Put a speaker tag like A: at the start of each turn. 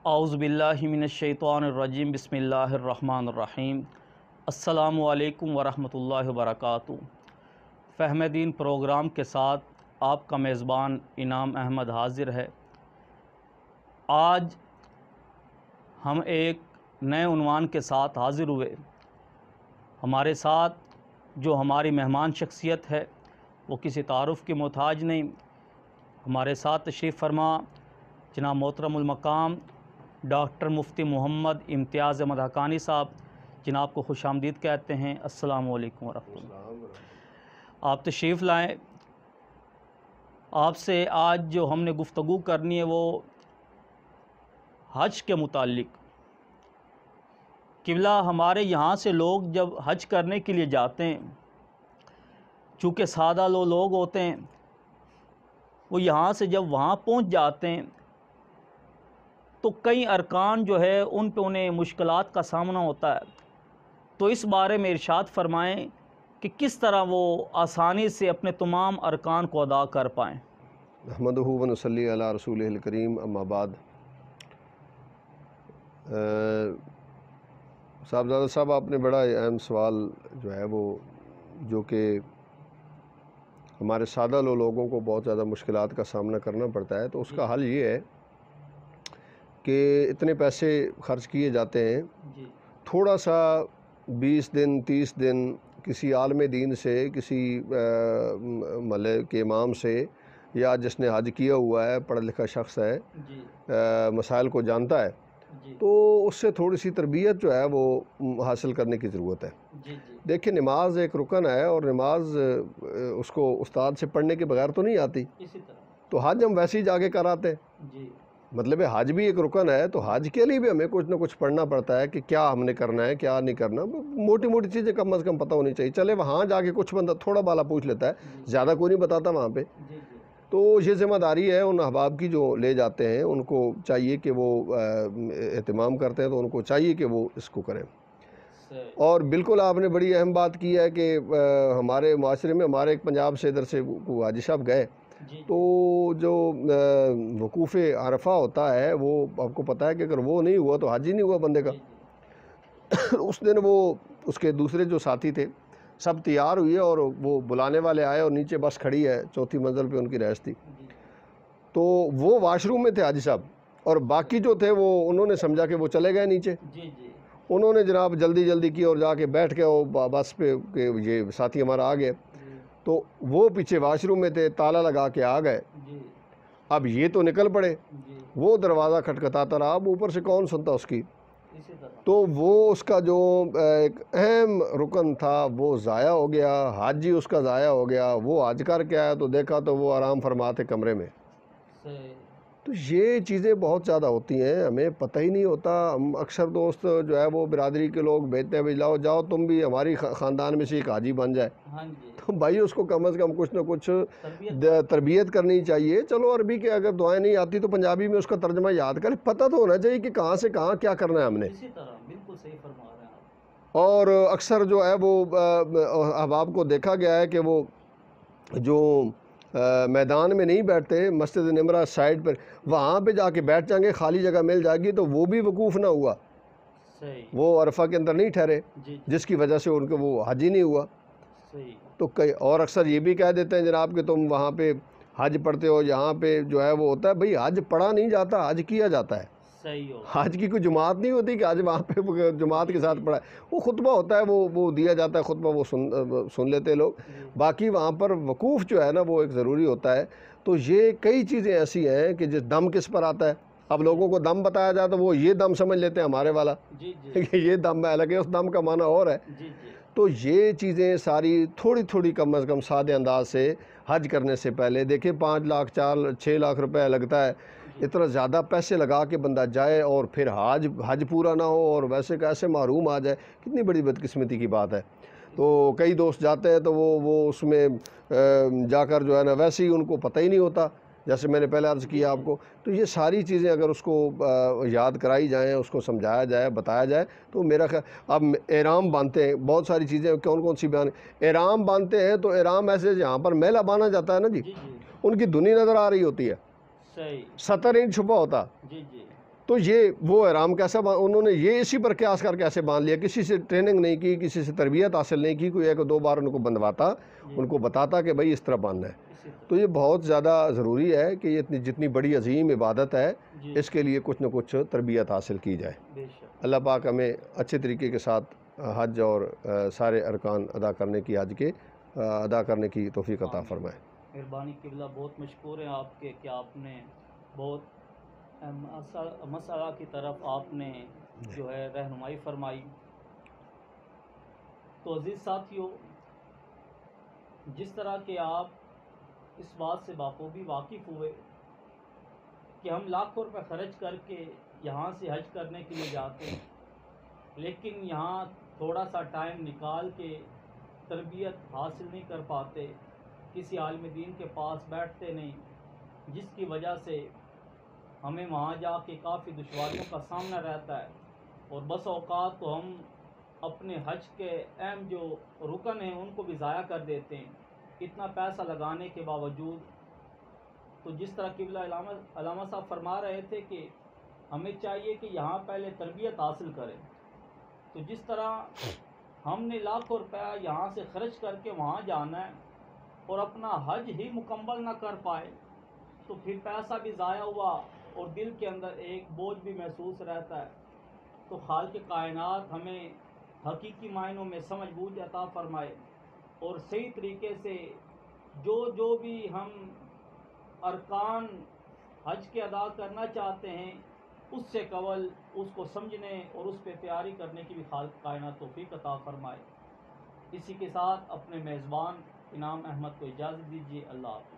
A: اعوذ باللہ من الشیطان الرجیم بسم اللہ الرحمن الرحیم السلام علیکم ورحمۃ اللہ وبرکاتہ۔ فہم دین پروگرام کے ساتھ آپ کا میزبان انعام احمد حاضر ہے۔ آج ہم ایک نئے عنوان کے ساتھ حاضر ہوئے۔ ہمارے ساتھ جو ہماری مہمان شخصیت ہے وہ کسی تعارف کے محتاج نہیں۔ ہمارے ساتھ تشریف فرما جناب محترم المقام ڈاکٹر مفتی محمد امتیاز احمد حقانی صاحب، جناب کو خوش آمدید کہتے ہیں۔ السلام علیکم ورحمۃ اللہ۔ آپ تشریف لائیں۔ آپ سے آج جو ہم نے گفتگو کرنی ہے وہ حج کے متعلق۔ قبلہ ہمارے یہاں سے لوگ جب حج کرنے کے لیے جاتے ہیں، چونکہ سادہ لوگ ہوتے ہیں، وہ یہاں سے جب وہاں پہنچ جاتے ہیں تو کئی ارکان جو ہے ان پہ انہیں مشکلات کا سامنا ہوتا ہے۔ تو اس بارے میں ارشاد فرمائیں کہ کس طرح وہ آسانی سے اپنے تمام ارکان کو ادا کر پائیں۔
B: نحمدہ و نصلی علی رسولہ الکریم، اما بعد۔ صاحبزادہ صاحب، آپ نے بڑا اہم سوال جو ہے وہ جو کہ ہمارے سادہ لوگوں کو بہت زیادہ مشکلات کا سامنا کرنا پڑتا ہے، تو اس کا حل یہ ہے کہ اتنے پیسے خرچ کیے جاتے ہیں، تھوڑا سا 20 دن 30 دن کسی عالم دین سے، کسی محلے کے امام سے، یا جس نے حج کیا ہوا ہے، پڑھا لکھا شخص ہے، مسائل کو جانتا ہے، تو اس سے تھوڑی سی تربیت جو ہے وہ حاصل کرنے کی ضرورت ہے۔ دیکھیں، نماز ایک رکن ہے، اور نماز اس کو استاد سے پڑھنے کے بغیر تو نہیں آتی۔ تو حج ہم ویسے ہی جا کے کراتے ہیں۔ مطلب ہے حج بھی ایک رکن ہے، تو حج کے لیے بھی ہمیں کچھ نہ کچھ پڑھنا پڑتا ہے کہ کیا ہم نے کرنا ہے، کیا نہیں کرنا۔ موٹی موٹی چیزیں کم از کم پتہ ہونی چاہیے۔ چلے وہاں جا کے کچھ بندہ تھوڑا بالا پوچھ لیتا ہے، زیادہ کوئی نہیں بتاتا وہاں پہ۔ تو یہ ذمہ داری ہے ان احباب کی جو لے جاتے ہیں، ان کو چاہیے کہ وہ اہتمام کرتے ہیں، تو ان کو چاہیے کہ وہ اس کو کریں۔ اور بالکل آپ نے بڑی اہم بات کی ہے کہ ہمارے معاشرے میں، ہمارے ایک پنجاب سے ادھر سے حاجی صاحب گئے، تو جو وقوف عرفہ ہوتا ہے، وہ آپ کو پتہ ہے کہ اگر وہ نہیں ہوا تو حج ہی نہیں ہوا بندے کا۔ اس دن وہ اس کے دوسرے جو ساتھی تھے سب تیار ہوئے، اور وہ بلانے والے آئے، اور نیچے بس کھڑی ہے، 4تھی منزل پہ ان کی رہائش تھی۔ تو وہ واش روم میں تھے حاجی صاحب، اور باقی جو تھے وہ انہوں نے سمجھا کہ وہ چلے گئے نیچے۔ انہوں نے جناب جلدی جلدی کی اور جا کے بیٹھ کے وہ بس پہ کہ یہ ساتھی ہمارا آ گئے، تو وہ پیچھے واش روم میں تھے، تالا لگا کے آ گئے۔ اب یہ تو نکل پڑے، وہ دروازہ کھٹکھٹاتا رہا، اب اوپر سے کون سنتا اس کی۔ تو وہ اس کا جو ایک اہم رکن تھا وہ ضائع ہو گیا، حج ہی اس کا ضائع ہو گیا۔ وہ حج کر کے آیا تو دیکھا تو وہ آرام فرماتے کمرے میں۔ تو یہ چیزیں بہت زیادہ ہوتی ہیں، ہمیں پتہ ہی نہیں ہوتا۔ ہم اکثر دوست جو ہے وہ برادری کے لوگ بھیجتے ہیں، بھائی لاؤ جاؤ تم بھی ہماری خاندان میں سے ایک حاجی بن جائے، تو بھائی اس کو کم از کم کچھ نہ کچھ تربیت کرنی چاہیے۔ چلو عربی کے اگر دعائیں نہیں آتی تو پنجابی میں اس کا ترجمہ یاد کریں، پتہ تو ہونا چاہیے کہ کہاں سے کہاں کیا کرنا ہے ہم نے۔
A: بالکل صحیح فرما رہے ہیں آپ۔
B: اور اکثر جو ہے وہ احباب کو دیکھا گیا ہے کہ وہ جو میدان میں نہیں بیٹھتے، مسجد نمرہ سائڈ پر، وہاں پہ جا کے بیٹھ جائیں گے، خالی جگہ مل جائے گی، تو وہ بھی وقوف نہ ہوا، وہ عرفہ کے اندر نہیں ٹھہرے، جس کی وجہ سے ان کو وہ حج ہی نہیں ہوا۔ تو کئی اور اکثر یہ بھی کہہ دیتے ہیں جناب کہ تم وہاں پہ حج پڑھتے ہو، یہاں پہ جو ہے وہ ہوتا ہے۔ بھئی حج پڑھا نہیں جاتا، حج کیا جاتا ہے۔ حج کی کوئی جماعت نہیں ہوتی کہ آج وہاں پہ جماعت کے ساتھ پڑھا ہے، وہ خطبہ ہوتا ہے، وہ دیا جاتا ہے خطبہ، وہ سن لیتے لوگ۔ باقی وہاں پر وقوف جو ہے نا وہ ایک ضروری ہوتا ہے۔ تو یہ کئی چیزیں ایسی ہیں کہ جس دم کس پر آتا ہے، اب لوگوں کو دم بتایا جائے تو وہ یہ دم سمجھ لیتے ہیں ہمارے والا، یہ دم ہے، حالانکہ اس دم کا معنی اور ہے۔ تو یہ چیزیں ساری تھوڑی تھوڑی کم از کم سادے انداز سے حج کرنے سے پہلے دیکھیں، 5 لاکھ 6 لاکھ روپے لگتا ہے، اتنا زیادہ پیسے لگا کے بندہ جائے اور پھر حج پورا نہ ہو اور ویسے کیسے محروم آ جائے، کتنی بڑی بدقسمتی کی بات ہے۔ تو کئی دوست جاتے ہیں تو وہ اس میں جا کر جو ہے نا ویسے ہی ان کو پتہ ہی نہیں ہوتا، جیسے میں نے پہلے عرض کیا آپ کو۔ تو یہ ساری چیزیں اگر اس کو یاد کرائی جائیں، اس کو سمجھایا جائے، بتایا جائے، تو میرا خیال اب احرام باندھتے ہیں، بہت ساری چیزیں کون سی بیان، احرام باندھتے ہیں تو احرام ایسے جہاں پر میلہ باندھا جاتا ہے نا جی، ان کی دھنی نظر آ رہی ہوتی ہے، 70 انچ چھپا ہوتا، تو یہ وہ احرام کیسا انہوں نے یہ اسی پر قیاس کر کے ایسے باندھ لیا، کسی سے ٹریننگ نہیں کی، کسی سے تربیت حاصل نہیں کی، کوئی ایک دو بار ان کو بندھواتا، ان کو بتاتا کہ بھائی اس طرح باندھنا ہے۔ تو یہ بہت زیادہ ضروری ہے کہ یہ جتنی بڑی عظیم عبادت ہے اس کے لیے کچھ نہ کچھ تربیت حاصل کی جائے۔ اللہ پاک ہمیں اچھے طریقے کے ساتھ حج اور سارے ارکان ادا کرنے کی توفیق عطا فرمائے۔
A: مہربانی قبلہ، بہت مشکور ہیں آپ کے کہ آپ نے بہت مسئلہ کی طرف آپ نے جو ہے رہنمائی فرمائی۔ تو عزیز ساتھیو، جس طرح کہ آپ اس بات سے بخوبی واقف ہوئے کہ ہم لاکھوں روپے خرچ کر کے یہاں سے حج کرنے کے لیے جاتے ہیں، لیکن یہاں تھوڑا سا ٹائم نکال کے تربیت حاصل نہیں کر پاتے، کسی عالم دین کے پاس بیٹھتے نہیں، جس کی وجہ سے ہمیں وہاں جا کے کافی دشواریوں کا سامنا رہتا ہے، اور بس اوقات تو ہم اپنے حج کے اہم جو رکن ہیں ان کو بھی ضائع کر دیتے ہیں اتنا پیسہ لگانے کے باوجود۔ تو جس طرح قبلہ علامہ صاحب فرما رہے تھے کہ ہمیں چاہیے کہ یہاں پہلے تربیت حاصل کریں، تو جس طرح ہم نے لاکھوں روپیہ یہاں سے خرچ کر کے وہاں جانا ہے اور اپنا حج ہی مکمل نہ کر پائے تو پھر پیسہ بھی ضائع ہوا اور دل کے اندر ایک بوجھ بھی محسوس رہتا ہے۔ تو خالق کائنات ہمیں حقیقی معنوں میں سمجھ بوجھ عطا فرمائے اور صحیح طریقے سے جو بھی ہم ارکان حج کے ادا کرنا چاہتے ہیں اس سے قبل اس کو سمجھنے اور اس پہ تیاری کرنے کی بھی خالق کائنات توفیق عطا فرمائے۔ اسی کے ساتھ اپنے میزبان انعام احمد کو اجازت دیجیے۔ اللہ حافظ۔